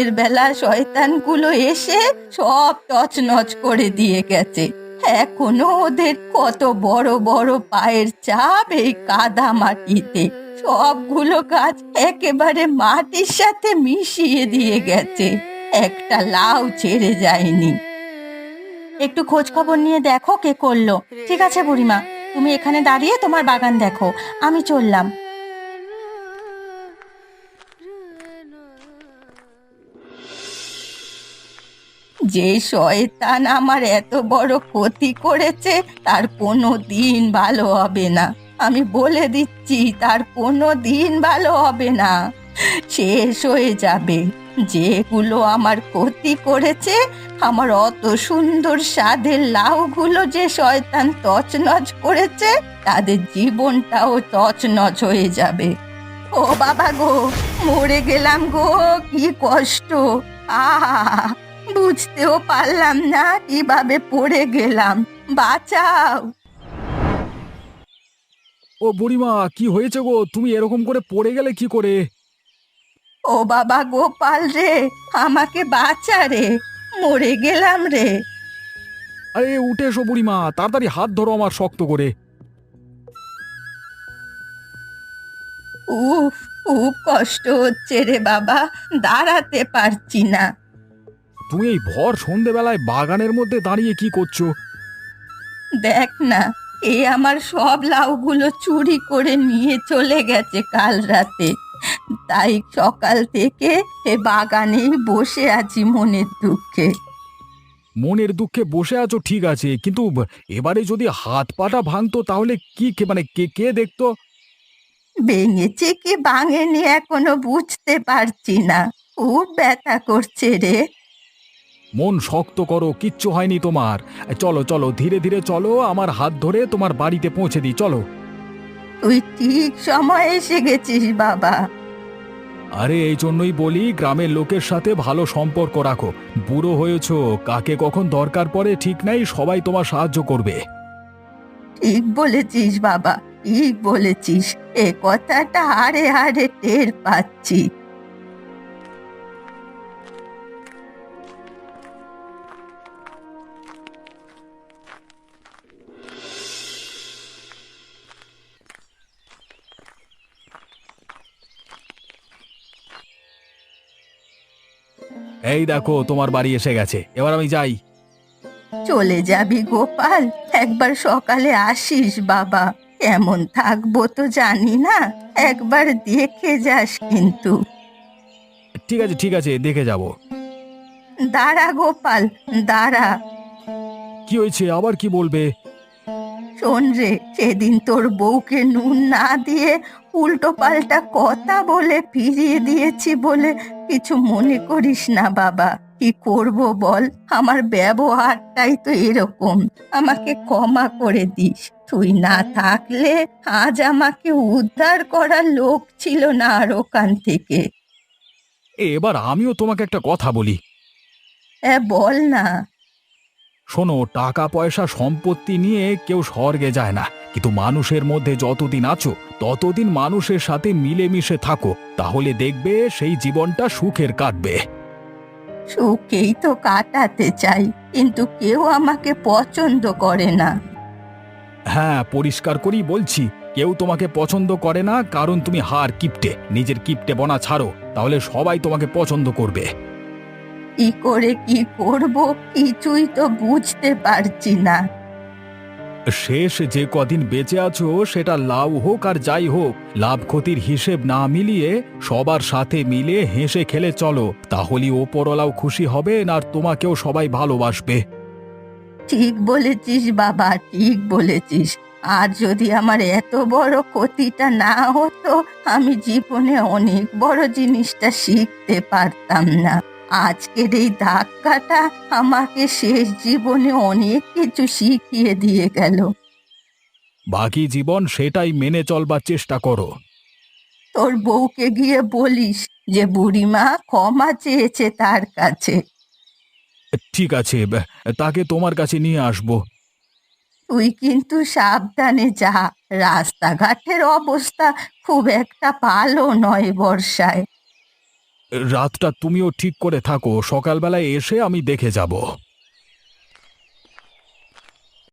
এর বেলা শয়তানগুলো এসে সব তছনছ করে দিয়ে গেছে। এখনো ওদের কত বড় বড় পায়ের ছাপ এই কাদা মাটিতে। সবগুলো গাছ একেবারে মাটির সাথে মিশিয়ে দিয়ে গেছে, একটা লাউ ছেড়ে যায়নি। একটু খোঁজ খবর নিয়ে দেখো কে করলো। ঠিক আছে বুড়িমা, তুমি এখানে দাঁড়িয়ে তোমার বাগান দেখো, আমি চললাম। যে শয়তান আমার এত বড় ক্ষতি করেছে তার কোনো দিন ভালো হবে না। আমি বলে দিচ্ছি, তার কোনো দিন ভালো হবে না, শেষ হয়ে যাবে। যেগুলো আমার ক্ষতি করেছে, আমার অত সুন্দর স্বাদের লাউগুলো যে শয়তান তছনছ করেছে, তাদের জীবনটাও তছনছ হয়ে যাবে। ও বাবা গো, মরে গেলাম গো, কি কষ্ট! আহা, বুঝতেও পারলাম না কিভাবে পড়ে গেলাম, বাঁচাও! ও বুড়িমা, কি হয়েছে গো? তুমি এরকম করে পড়ে গেলে কি করে? ও বাবা গোপাল রে, আমাকে বাঁচা রে, মরে গেলাম রে। আরে উঠে এসো বুড়িমা, তাড়াতাড়ি হাত ধরো আমার শক্ত করে। উফ, খুব কষ্ট হচ্ছে রে বাবা, দাঁড়াতে পারছি না। তুমি এই ভর সন্ধেবেলায় বাগানের মধ্যে দাঁড়িয়ে কি করছো? দেখ না, এ আমার সব লাউগুলো চুরি করে নিয়ে চলে গেছে কাল রাতে। তাই সকাল থেকে এ বাগানেই বসে আছি মনের দুঃখে। মনের দুঃখে বসে আছো ঠিক আছে, কিন্তু এবারে যদি হাত পাটা ভাঙতো তাহলে কি মানে কে কে দেখতো? ভেঙেছে কি ভাঙেনি এখনো বুঝতে পারছি না, খুব ব্যথা করছে রে। মন শক্ত করো, কিচ্ছু হয়নি তোমার। চলো চলো, ধীরে ধীরে চলো, আমার হাত ধরে তোমার বাড়িতে পৌঁছে দিই, চলো। তুই ঠিক সময় এসে গেছিস বাবা। আরে এই জন্যই বলি, গ্রামের লোকের সাথে ভালো সম্পর্ক রাখো। বুড়ো হয়েছো, কাকে কখন দরকার পড়ে ঠিক নাই, সবাই তোমার সাহায্য করবে। ঠিক বলেছিস বাবা, ঠিক বলেছিস। এ কথাটা হাড়ে হাড়ে টের পাচ্ছি। এই দেখো তোমার বাড়ি এসে গেছে, এবার আমি যাই। চলে যাবি গোপাল? একবার সকালে আসিস বাবা, কেমন থাকবো তো জানি না, একবার দেখে যাস কিন্তু। ঠিক আছে ঠিক আছে, দেখে যাব। দাঁড়া গোপাল, দাঁড়া। কি হয়েছে, আবার কি বলবে? শোন রে, সেদিন তোর বউকে নুন না দিয়ে উল্টো পাল্টা কথা বলে ফিরিয়ে দিয়েছি বলে কিছু মনে করিস না বাবা। কি করব বল, আমার ব্যবহারটাই তো এরকম, আমাকে ক্ষমা করে দিস। তুই না থাকলে আজ আমাকে উদ্ধার করার লোক ছিল না আর ওখান থেকে। এবার আমিও তোমাকে একটা কথা বলি। বল না। শোনো, টাকা পয়সা সম্পত্তি নিয়ে কেউ স্বর্গে যায় না, কিন্তু মানুষের মধ্যে যতদিন আছো ততদিন মানুষের সাথে মিলেমিশে থাকো, তাহলে দেখবে সেই জীবনটা সুখের কাটবে। সুখেই তো কাটাতে চাই, কিন্তু কেউ আমাকে পছন্দ করে না। হ্যাঁ, পরিষ্কার করেই বলছি, কেউ তোমাকে পছন্দ করে না, কারণ তুমি হার কিপটে। নিজের কিপটে বনা ছাড়ো, তাহলে সবাই তোমাকে পছন্দ করবে। কি করে কি করব কিছুই তো বুঝতে পারছি না। শেষ যে কদিন বেঁচে আছো সেটা লাভ হোক আর যাই হোক, লাভ ক্ষতির হিসেব না মিলিয়ে সবার সাথে মিলে হেসে খেলে চলো, তাহলেই ওপরওয়ালাও খুশি হবেন আর তোমাকেও সবাই ভালোবাসবে। ঠিক বলেছিস বাবা, ঠিক বলেছিস। আর যদি আমার এত বড় ক্ষতিটা না হতো, আমি জীবনে অনেক বড় জিনিসটা শিখতে পারতাম না। আজকের এই ধাক্কাটা আমাকে শেষ জীবনে অনেক কিছু শিখিয়ে দিয়ে গেল। বাকি জীবন সেটাই মেনে চলবার চেষ্টা করো। তোর বউকে গিয়ে বলিস যে বুড়িমা ক্ষমা চেয়েছে তার কাছে। ঠিক আছে, তাকে তোমার কাছে নিয়ে আসবো। তুই কিন্তু সাবধানে যা, রাস্তাঘাটের অবস্থা খুব একটা ভালো নয় বর্ষায়। রাতটা তুমিও ঠিক করে থাকো, সকালবেলায় এসে আমি দেখে যাব।